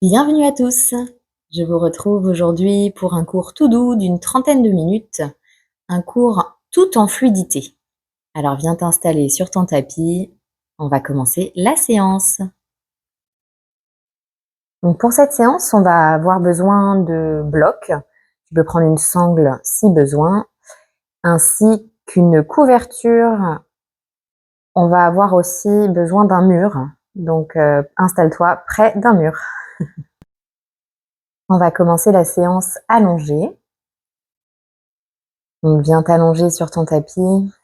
Bienvenue à tous. Je vous retrouve aujourd'hui pour un cours tout doux d'une trentaine de minutes, un cours tout en fluidité. Alors viens t'installer sur ton tapis, on va commencer la séance. Donc pour cette séance, on va avoir besoin de blocs. Tu peux prendre une sangle si besoin, ainsi qu'une couverture. On va avoir aussi besoin d'un mur, donc installe-toi près d'un mur. On va commencer la séance allongée. Donc viens t'allonger sur ton tapis,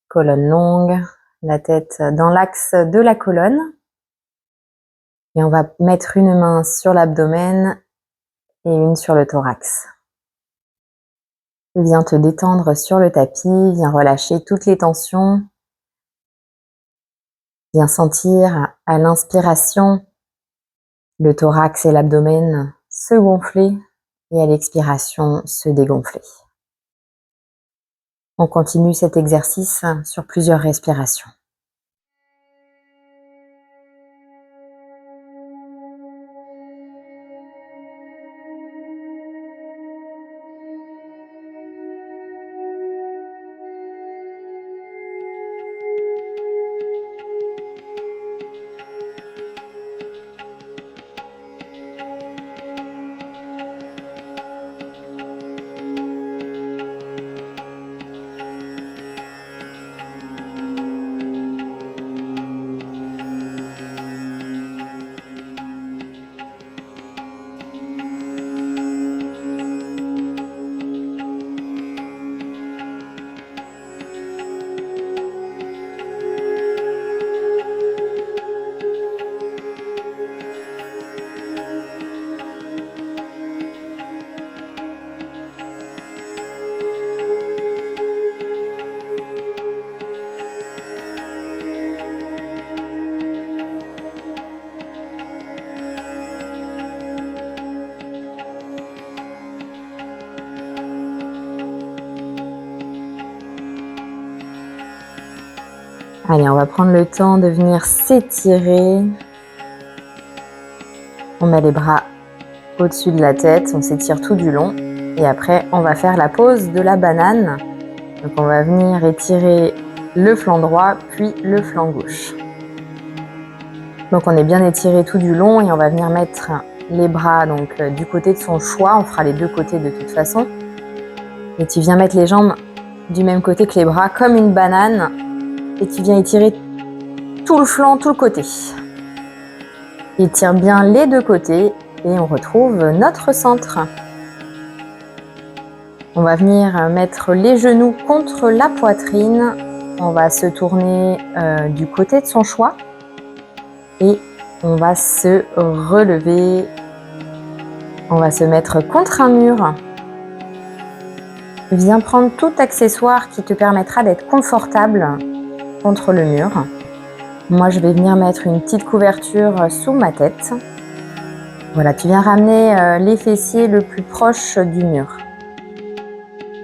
colonne longue, la tête dans l'axe de la colonne. Et on va mettre une main sur l'abdomen et une sur le thorax. Viens te détendre sur le tapis, viens relâcher toutes les tensions. Viens sentir à l'inspiration le thorax et l'abdomen se gonfler et à l'expiration se dégonfler. On continue cet exercice sur plusieurs respirations. Allez, on va prendre le temps de venir s'étirer. On met les bras au-dessus de la tête, on s'étire tout du long. Et après, on va faire la pose de la banane. Donc on va venir étirer le flanc droit, puis le flanc gauche. Donc on est bien étiré tout du long et on va venir mettre les bras donc du côté de son choix. On fera les deux côtés de toute façon. Et tu viens mettre les jambes du même côté que les bras, comme une banane. Et tu viens étirer tout le flanc, tout le côté. Étire bien les deux côtés et on retrouve notre centre. On va venir mettre les genoux contre la poitrine. On va se tourner du côté de son choix et on va se relever. On va se mettre contre un mur. Viens prendre tout accessoire qui te permettra d'être confortable contre le mur. Moi, je vais venir mettre une petite couverture sous ma tête. Voilà, tu viens ramener les fessiers le plus proche du mur.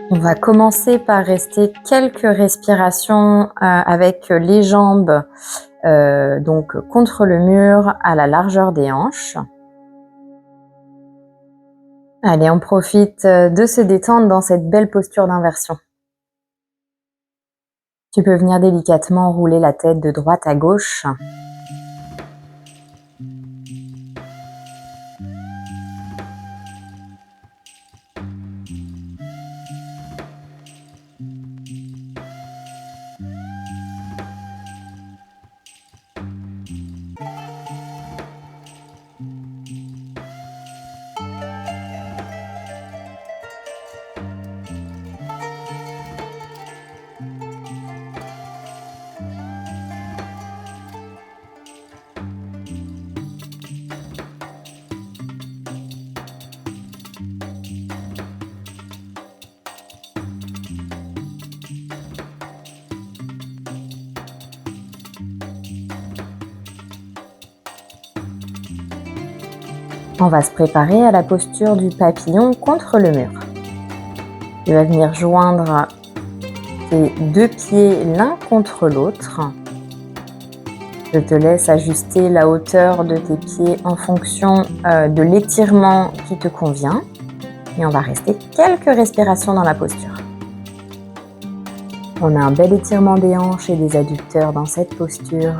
On va commencer par rester quelques respirations avec les jambes donc contre le mur à la largeur des hanches. Allez, on profite de se détendre dans cette belle posture d'inversion. Tu peux venir délicatement rouler la tête de droite à gauche. On va se préparer à la posture du papillon contre le mur. Tu vas venir joindre tes deux pieds l'un contre l'autre. Je te laisse ajuster la hauteur de tes pieds en fonction de l'étirement qui te convient. Et on va rester quelques respirations dans la posture. On a un bel étirement des hanches et des adducteurs dans cette posture.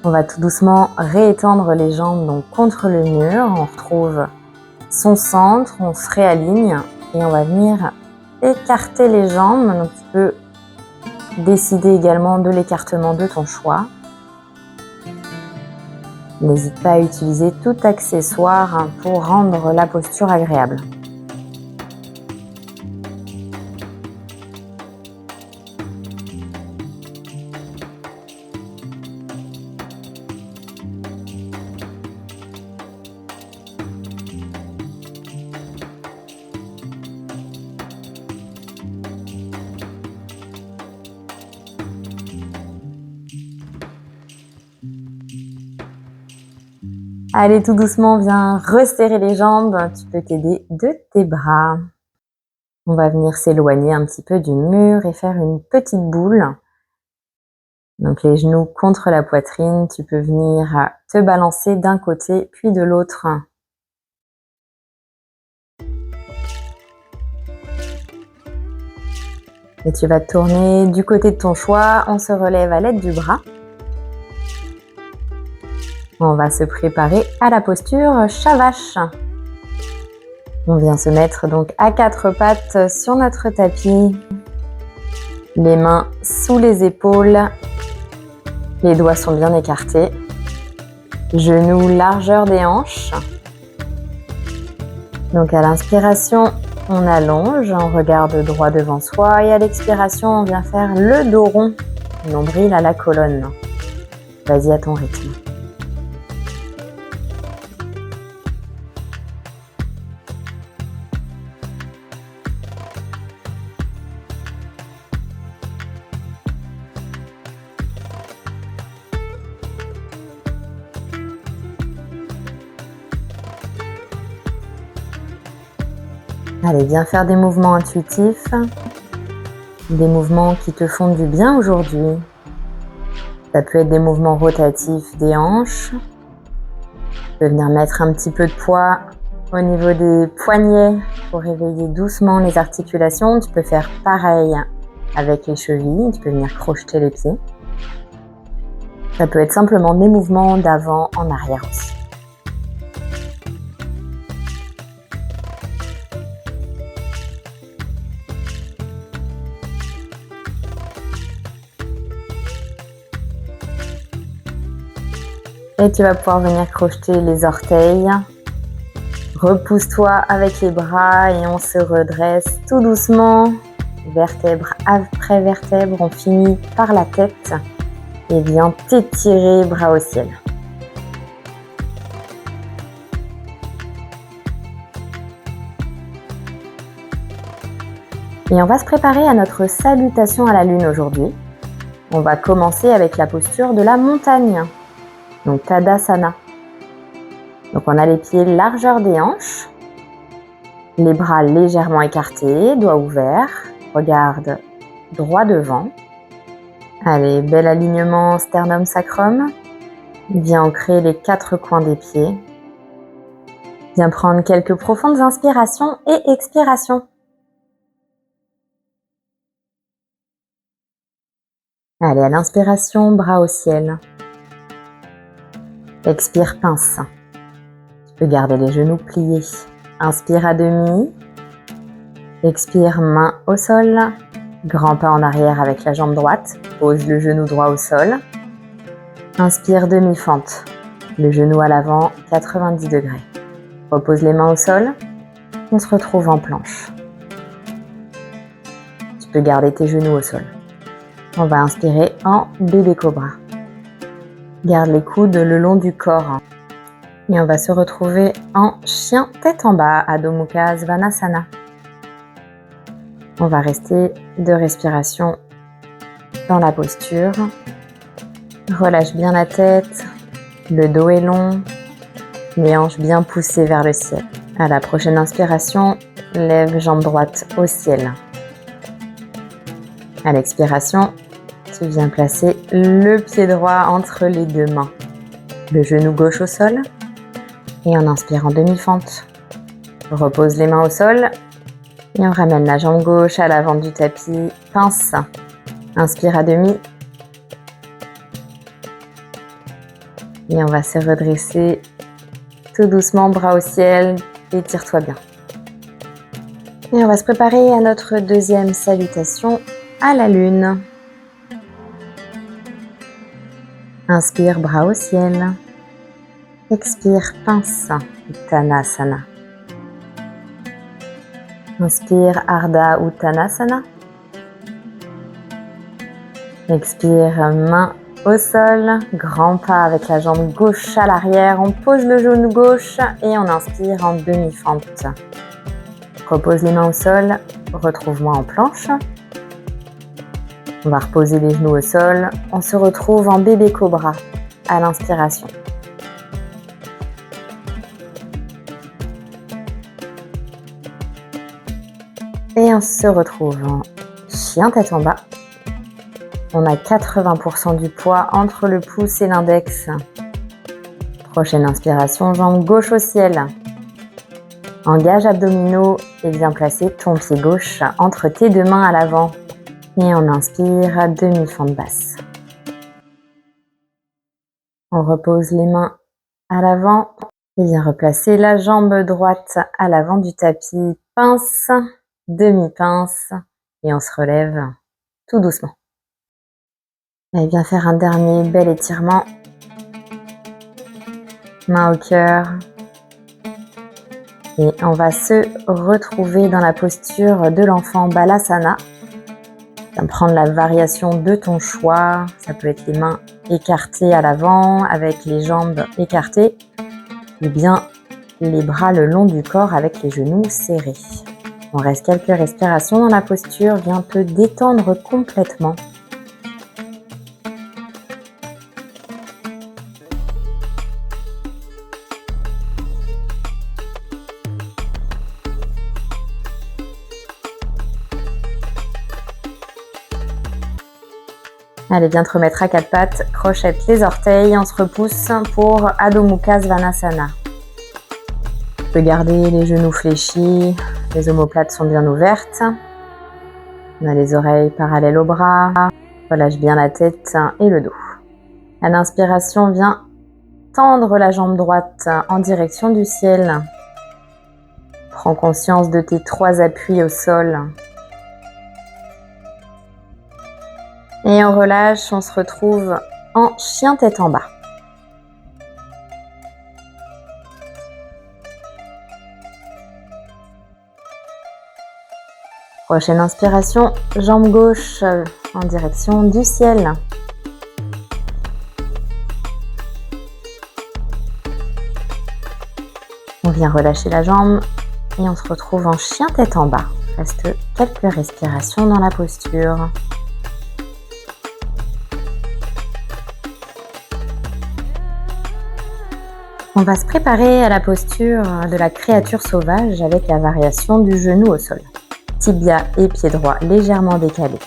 On va tout doucement réétendre les jambes donc contre le mur. On retrouve son centre, on se réaligne et on va venir écarter les jambes. Donc tu peux décider également de l'écartement de ton choix. N'hésite pas à utiliser tout accessoire pour rendre la posture agréable. Allez, tout doucement, viens resserrer les jambes. Tu peux t'aider de tes bras. On va venir s'éloigner un petit peu du mur et faire une petite boule. Donc les genoux contre la poitrine. Tu peux venir te balancer d'un côté puis de l'autre. Et tu vas te tourner du côté de ton choix. On se relève à l'aide du bras. On va se préparer à la posture chat vache. On vient se mettre donc à quatre pattes sur notre tapis. Les mains sous les épaules. Les doigts sont bien écartés. Genoux largeur des hanches. Donc à l'inspiration, on allonge, on regarde droit devant soi et à l'expiration, on vient faire le dos rond, nombril à la colonne. Vas-y à ton rythme. Allez, viens faire des mouvements intuitifs, des mouvements qui te font du bien aujourd'hui. Ça peut être des mouvements rotatifs des hanches. Tu peux venir mettre un petit peu de poids au niveau des poignets pour réveiller doucement les articulations. Tu peux faire pareil avec les chevilles. Tu peux venir crocheter les pieds. Ça peut être simplement des mouvements d'avant en arrière aussi. Et tu vas pouvoir venir crocheter les orteils. Repousse-toi avec les bras et on se redresse tout doucement. Vertèbre après vertèbre, on finit par la tête. Et viens t'étirer, bras au ciel. Et on va se préparer à notre salutation à la lune aujourd'hui. On va commencer avec la posture de la montagne. Donc Tadasana. Donc on a les pieds largeur des hanches, les bras légèrement écartés, doigts ouverts, regarde droit devant. Allez, bel alignement sternum-sacrum. Viens ancrer les quatre coins des pieds. Viens prendre quelques profondes inspirations et expirations. Allez, à l'inspiration, bras au ciel. Expire, pince. Tu peux garder les genoux pliés. Inspire à demi. Expire, main au sol. Grand pas en arrière avec la jambe droite. Pose le genou droit au sol. Inspire, demi-fente. Le genou à l'avant, 90 degrés. Repose les mains au sol. On se retrouve en planche. Tu peux garder tes genoux au sol. On va inspirer en bébé cobra. Garde les coudes le long du corps. Et on va se retrouver en chien tête en bas, Adho Mukha Svanasana. On va rester 2 respirations dans la posture. Relâche bien la tête, le dos est long, les hanches bien poussées vers le ciel. À la prochaine inspiration, lève jambe droite au ciel. À l'expiration, tu viens placer le pied droit entre les 2 mains. Le genou gauche au sol. Et on inspire en demi-fente. Repose les mains au sol. Et on ramène la jambe gauche à l'avant du tapis. Pince. Inspire à demi. Et on va se redresser tout doucement, bras au ciel. Étire-toi bien. Et on va se préparer à notre deuxième salutation à la lune. Inspire, bras au ciel. Expire, pince, Uttanasana. Inspire, Ardha Uttanasana. Expire, main au sol, grand pas avec la jambe gauche à l'arrière. On pose le genou gauche et on inspire en demi-fente. Repose les mains au sol, retrouve-moi en planche. On va reposer les genoux au sol. On se retrouve en bébé cobra à l'inspiration. Et on se retrouve en chien tête en bas. On a 80% du poids entre le pouce et l'index. Prochaine inspiration, jambe gauche au ciel. Engage abdominaux et viens placer ton pied gauche entre tes 2 mains à l'avant. Et on inspire, demi-fente basse. On repose les mains à l'avant et viens replacer la jambe droite à l'avant du tapis. Pince, demi-pince et on se relève tout doucement. Et viens faire un dernier bel étirement. Main au cœur. Et on va se retrouver dans la posture de l'enfant Balasana. Viens prendre la variation de ton choix. Ça peut être les mains écartées à l'avant avec les jambes écartées. Ou bien les bras le long du corps avec les genoux serrés. On reste quelques respirations dans la posture. Viens te détendre complètement. Allez, viens te remettre à 4 pattes, crochette les orteils, on se repousse pour Adho Mukha Svanasana. Tu peux garder les genoux fléchis, les omoplates sont bien ouvertes. On a les oreilles parallèles aux bras, relâche bien la tête et le dos. À l'inspiration, viens tendre la jambe droite en direction du ciel. Prends conscience de tes 3 appuis au sol. Et on relâche, on se retrouve en chien tête en bas. Prochaine inspiration, jambe gauche en direction du ciel. On vient relâcher la jambe et on se retrouve en chien tête en bas. Reste quelques respirations dans la posture. On va se préparer à la posture de la créature sauvage avec la variation du genou au sol. Tibia et pied droit légèrement décalés.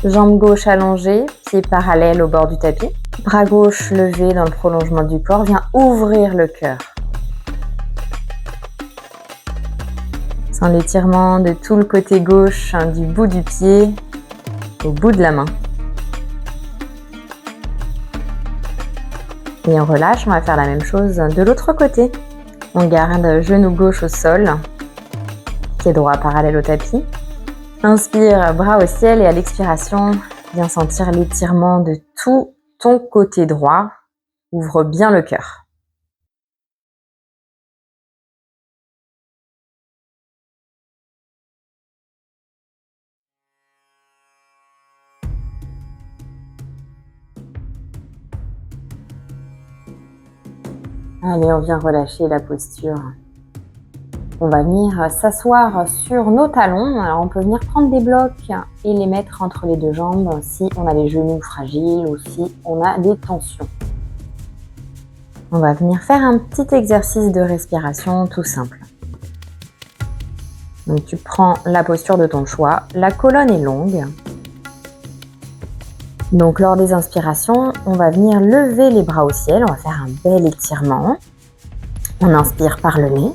Jambe gauche allongée, pied parallèle au bord du tapis. Bras gauche levé dans le prolongement du corps, viens ouvrir le cœur. Sans l'étirement de tout le côté gauche, du bout du pied au bout de la main. Et on relâche, on va faire la même chose de l'autre côté. On garde genou gauche au sol, pied droit parallèle au tapis. Inspire, bras au ciel et à l'expiration, viens sentir l'étirement de tout ton côté droit. Ouvre bien le cœur. Allez, on vient relâcher la posture. On va venir s'asseoir sur nos talons. Alors, on peut venir prendre des blocs et les mettre entre les deux jambes si on a les genoux fragiles ou si on a des tensions. On va venir faire un petit exercice de respiration tout simple. Donc, tu prends la posture de ton choix. La colonne est longue. Donc, lors des inspirations, on va venir lever les bras au ciel. On va faire un bel étirement. On inspire par le nez.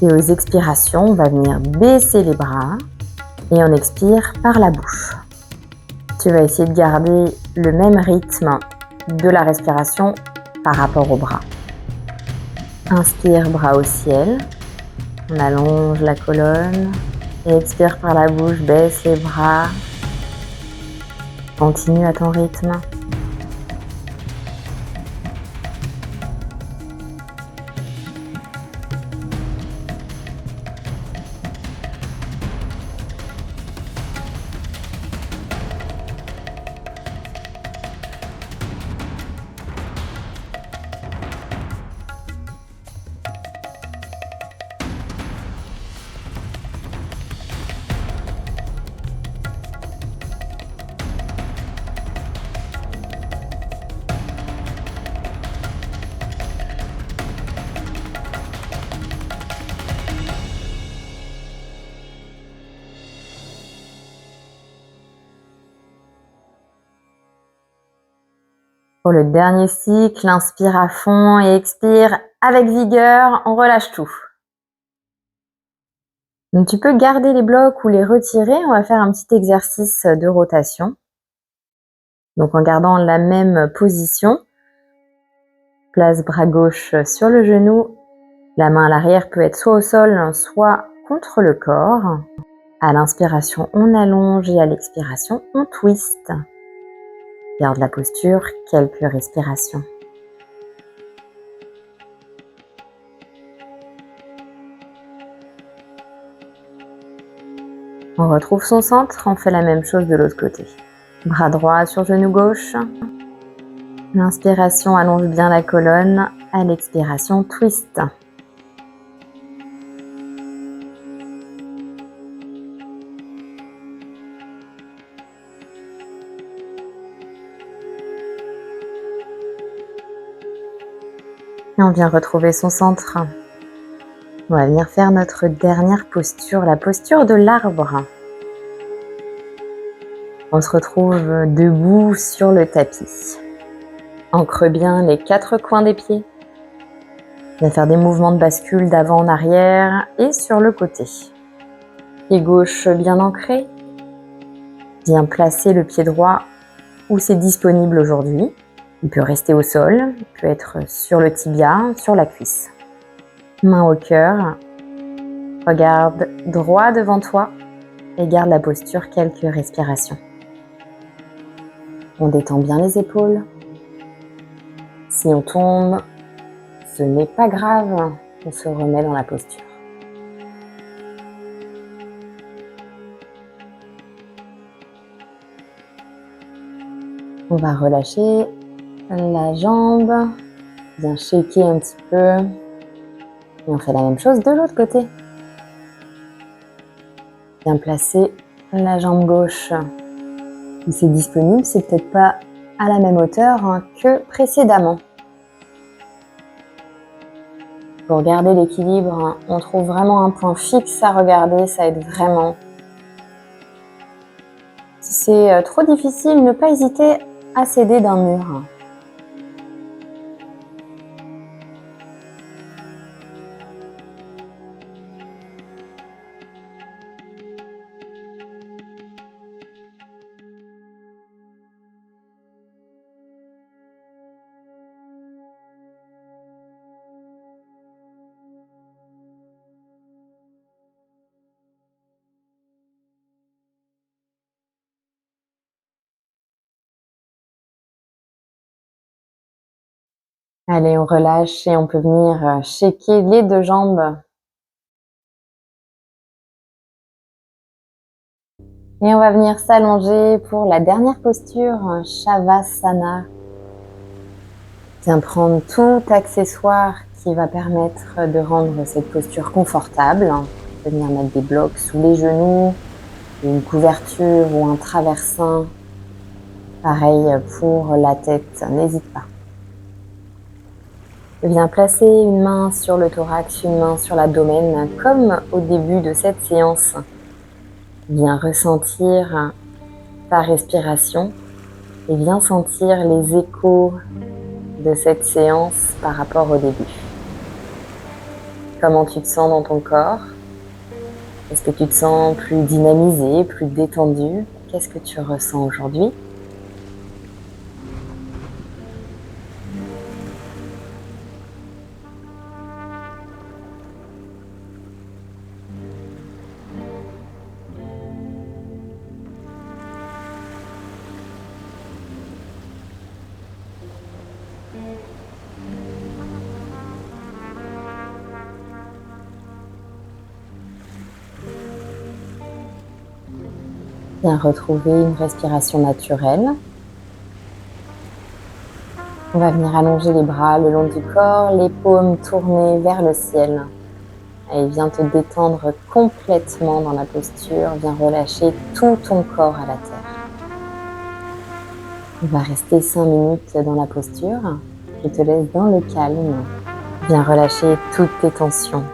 Et aux expirations, on va venir baisser les bras. Et on expire par la bouche. Tu vas essayer de garder le même rythme de la respiration par rapport aux bras. Inspire, bras au ciel. On allonge la colonne. Et expire par la bouche, baisse les bras. Continue à ton rythme. Pour le dernier cycle, inspire à fond et expire avec vigueur, on relâche tout. Donc tu peux garder les blocs ou les retirer, on va faire un petit exercice de rotation. Donc en gardant la même position, place bras gauche sur le genou, la main à l'arrière peut être soit au sol, soit contre le corps. À l'inspiration, on allonge et à l'expiration, on twist. Garde la posture, quelques respirations. On retrouve son centre, on fait la même chose de l'autre côté. Bras droit sur genou gauche. L'inspiration allonge bien la colonne, à l'expiration, twist. Et on vient retrouver son centre. On va venir faire notre dernière posture, la posture de l'arbre. On se retrouve debout sur le tapis. Ancre bien les 4 coins des pieds. On va faire des mouvements de bascule d'avant en arrière et sur le côté. Pied gauche bien ancré. Bien placer le pied droit où c'est disponible aujourd'hui. Il peut rester au sol, il peut être sur le tibia, sur la cuisse. Main au cœur. Regarde droit devant toi et garde la posture quelques respirations. On détend bien les épaules. Si on tombe, ce n'est pas grave, on se remet dans la posture. On va relâcher la jambe, bien shaker un petit peu. Et on fait la même chose de l'autre côté. Bien placer la jambe gauche où c'est disponible, c'est peut-être pas à la même hauteur que précédemment. Pour garder l'équilibre, on trouve vraiment un point fixe à regarder, ça aide vraiment. Si c'est trop difficile, ne pas hésiter à s'aider d'un mur. Allez, on relâche et on peut venir shaker les deux jambes. Et on va venir s'allonger pour la dernière posture, Shavasana. Viens prendre tout accessoire qui va permettre de rendre cette posture confortable. Venir mettre des blocs sous les genoux, une couverture ou un traversin. Pareil pour la tête, n'hésite pas. Viens placer une main sur le thorax, une main sur l'abdomen, comme au début de cette séance. Viens ressentir ta respiration et viens sentir les échos de cette séance par rapport au début. Comment tu te sens dans ton corps? Est-ce que tu te sens plus dynamisé, plus détendu? Qu'est-ce que tu ressens aujourd'hui? Viens retrouver une respiration naturelle. On va venir allonger les bras le long du corps, les paumes tournées vers le ciel. Et viens te détendre complètement dans la posture. Viens relâcher tout ton corps à la terre. On va rester 5 minutes dans la posture. Je te laisse dans le calme. Viens relâcher toutes tes tensions.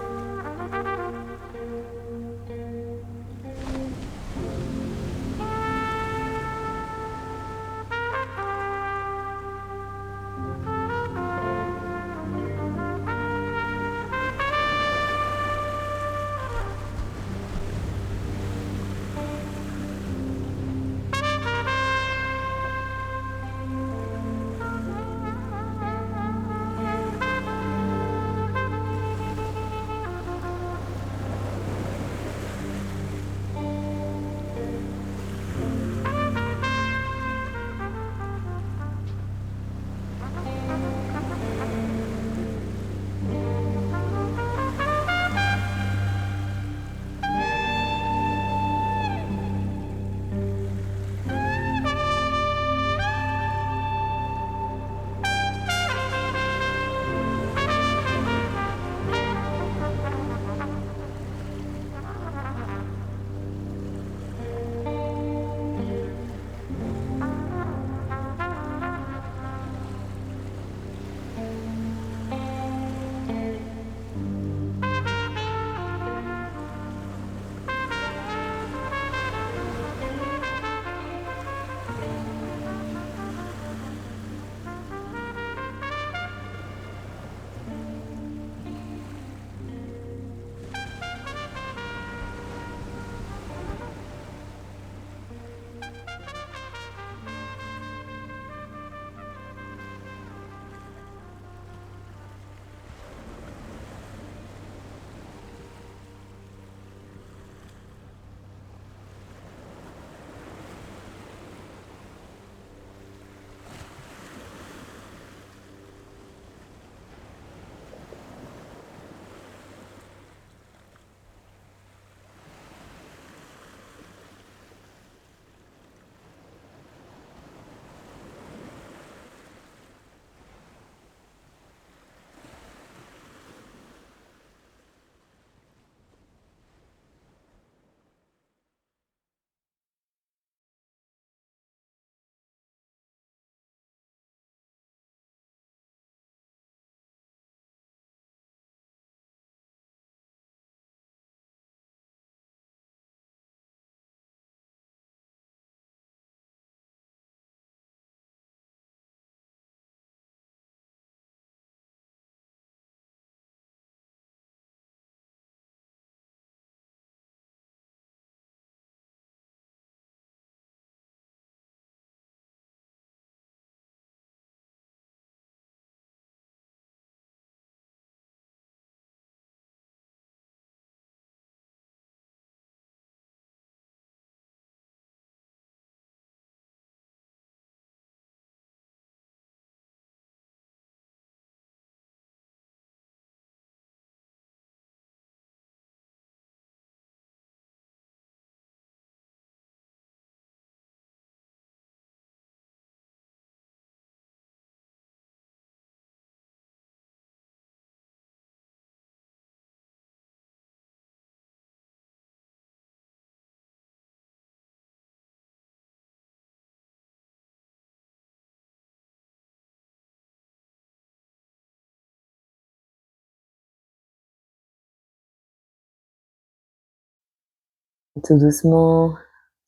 Tout doucement,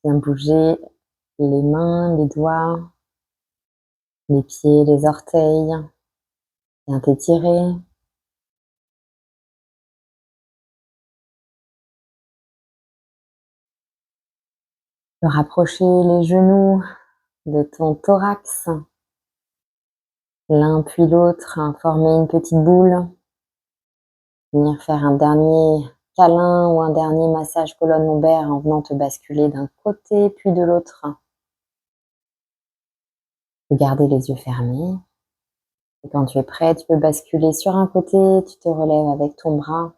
bien bouger les mains, les doigts, les pieds, les orteils. Bien t'étirer. Rapprocher les genoux de ton thorax. L'un puis l'autre, former une petite boule. Venir faire un dernier câlin ou un dernier massage colonne lombaire en venant te basculer d'un côté puis de l'autre. Tu peux garder les yeux fermés. Et quand tu es prêt, tu peux basculer sur un côté, tu te relèves avec ton bras.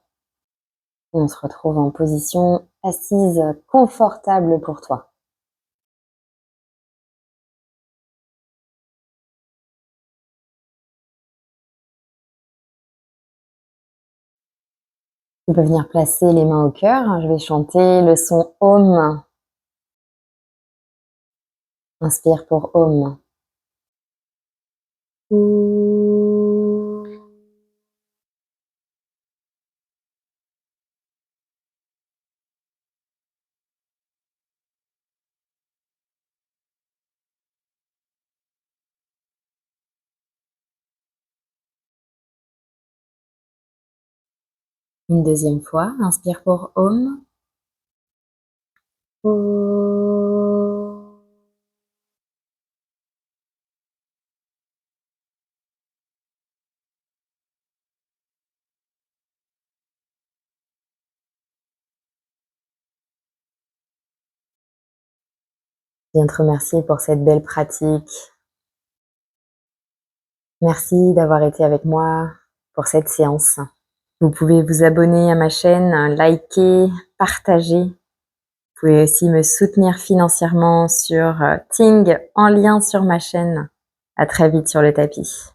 Et on se retrouve en position assise confortable pour toi. Tu peux venir placer les mains au cœur. Je vais chanter le son Om. Inspire pour Om. Une deuxième fois, inspire pour Om. Je viens te remercier pour cette belle pratique. Merci d'avoir été avec moi pour cette séance. Vous pouvez vous abonner à ma chaîne, liker, partager. Vous pouvez aussi me soutenir financièrement sur Ting en lien sur ma chaîne. À très vite sur le tapis.